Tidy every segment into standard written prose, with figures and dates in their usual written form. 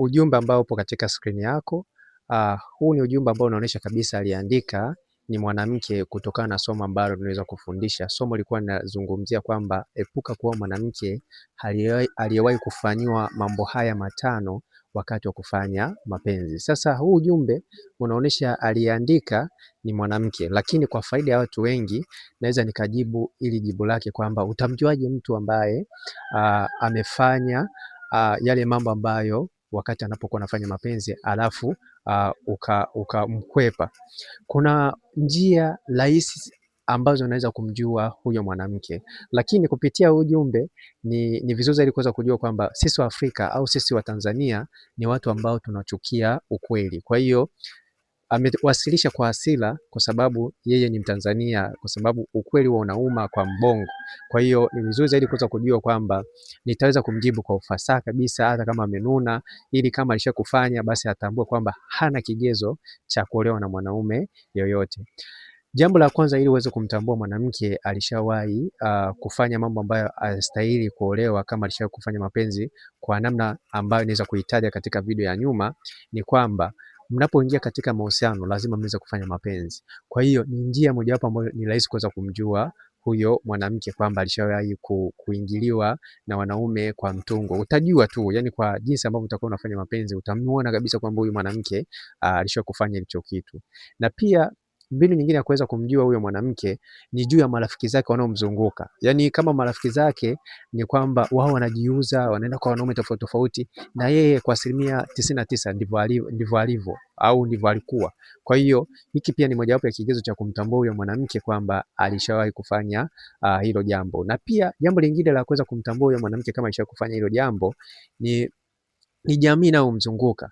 Ujumbe ambao upo katika skrini yako, huu ni ujumbe ambao unaonyesha kabisa aliandika ni mwanamke kutokana na somo ambalo tunaweza kufundisha. Somo lilikuwa linazungumzia kwamba epuka kuwa mwanamke aliyewahi kufanyiwa mambo haya matano wakati wa kufanya mapenzi. Sasa huu ujumbe unaonyesha aliandika ni mwanamke, lakini kwa faida ya watu wengi naweza nikajibu ili jibu lake kwamba utamjuaje mtu ambaye amefanya yale mambo ambayo wakati anapokuwa anafanya mapenzi alafu ukamkwepa. Kuna njia rahisi ambazo unaweza kumjua huyo mwanamke, lakini kupitia ujumbe ni vizuri zaidi kuweza kujua kwamba sisi wa Afrika au sisi wa Tanzania ni watu ambao tunachukia ukweli. Kwa hiyo amewasilisha kwa hasira kwa sababu yeye ni Mtanzania, kwa sababu ukweli huwa unauma kwa mbongo. Kwa hiyo ni vizuri zaidi kuweza kujua kwamba nitaweza kumjibu kwa ufasaha kabisa hata kama amenuna, ili kama alishakufanya basi atambue kwamba hana kigezo cha kuolewa na mwanaume yoyote. Jambo la kwanza, ili uweze kumtambua mwanamke alishawahi kufanya mambo ambayo hastahili kuolewa, kama alishawahi kufanya mapenzi kwa namna ambayo inaweza kuitaja katika video ya nyuma, ni kwamba mnapoingia katika mahusiano lazima mweze kufanya mapenzi. Kwa hiyo ni njia mojawapo ambayo ni rahisi kuweza kumjua huyo mwanamke kwamba alishawahi kuingiliwa na wanaume kwa mtungo. Utajua tu, yani kwa jinsi ambavyo utakuwa unafanya mapenzi utamuona kabisa kwamba huyu mwanamke alishawahi kufanya hicho kitu. Na pia mbinu nyingine ya kuweza kumjua huyo mwanamke ni juu ya marafiki zake wanaomzunguka. Yaani kama marafiki zake ni kwamba wao wanajiuza, wanaenda kwa wanaume tofauti tofauti, na yeye kwa 99% ndivyo alivyo au ndivyo alikuwa. Kwa hiyo hiki pia ni mojawapo ya kigezo cha kumtambua huyo mwanamke kwamba alishawahi kufanya hilo jambo. Na pia jambo lingine la kuweza kumtambua huyo mwanamke kama alishawahi kufanya hilo jambo ni jamii inayomzunguka.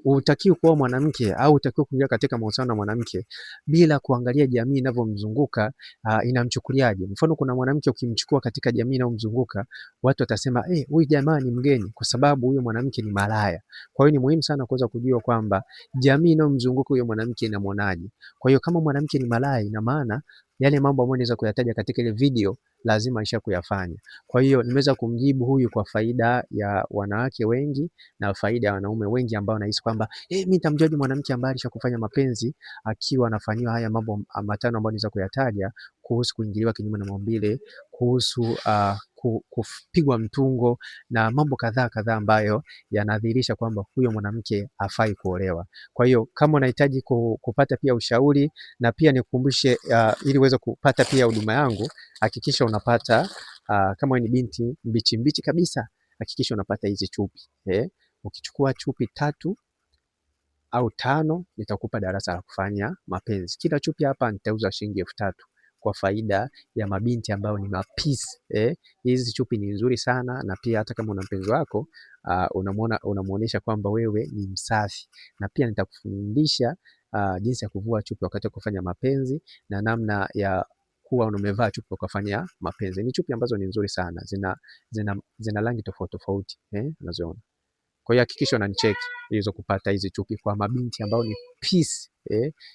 Hutakiwi kuwa mwanamke au hutakiwi kuingia katika mahusiano na mwanamke bila kuangalia jamii inavyomzunguka inamchukuliaje. Mfano, kuna mwanamke ukimchukua katika jamii inayomzunguka watu watasema huyu jamaa ni mgeni kwa sababu huyo mwanamke ni malaya. Kwa hiyo ni muhimu sana kuweza kujua kwamba jamii inayomzunguka huyo mwanamke inamwonaje. Kwa hiyo kama mwanamke ni malaya, ina maana yale mambo ambayo naweza kuyataja katika ile video lazima aisha kuyafanya. Kwa hiyo nimeweza kumjibu huyu kwa faida ya wanawake wengi na faida ya wanaume wengi ambao nahisi kwamba mimi nitamjuaje mwanamke ambaye alishakufanya mapenzi akiwa anafanyiwa haya mambo matano ambayo naweza kuyataja, kuhusu kuingiliwa kinyume na maumbile, kuhusu kupigwa mtungo na mambo kadhaa ambayo yanadhihirisha kwamba huyo mwanamke hafai kuolewa. Kwa hiyo kama unahitaji kupata pia ushauri, na pia nikukumbushe ili uweze kupata pia huduma yangu, hakikisha unapata kama ni binti mbichi kabisa, hakikisha unapata hizi chupi. Ukichukua chupi 3 au 5 nitakupa darasa la kufanya mapenzi. Kila chupi hapa nitauza shilingi 3000 kwa faida ya mabinti ambao ni mapisi. Hizi chupi ni nzuri sana, na pia hata kama una mpenzi wako unamuonesha kwamba wewe ni msafi, na pia nitakufundisha jinsi ya kuvua chupi wakati wa kufanya mapenzi na namna ya kuwa umevaa chupi ukafanya mapenzi. Ni chupi ambazo ni nzuri sana, zina rangi tofauti tofauti, unaziona. Kwa hiyo hakikisha unanicheki ili kupata hizi chupi kwa mabinti ambao ni peace,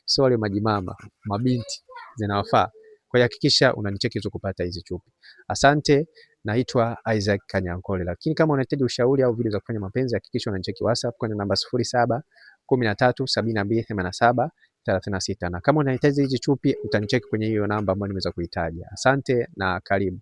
sio wale majimama, mabinti zinawafaa. Kwa hiyo hakikisha unanicheki ili kupata hizi chupi. Asante, naitwa Isaac Kanyankole. Lakini kama unahitaji ushauri au video za kufanya mapenzi, hakikisha unanicheki WhatsApp kwenye namba 0713728736. Na kama unahitaji hizi chupi utanicheki kwenye hiyo namba ambayo nimeweza kuitaja. Asante na karibu.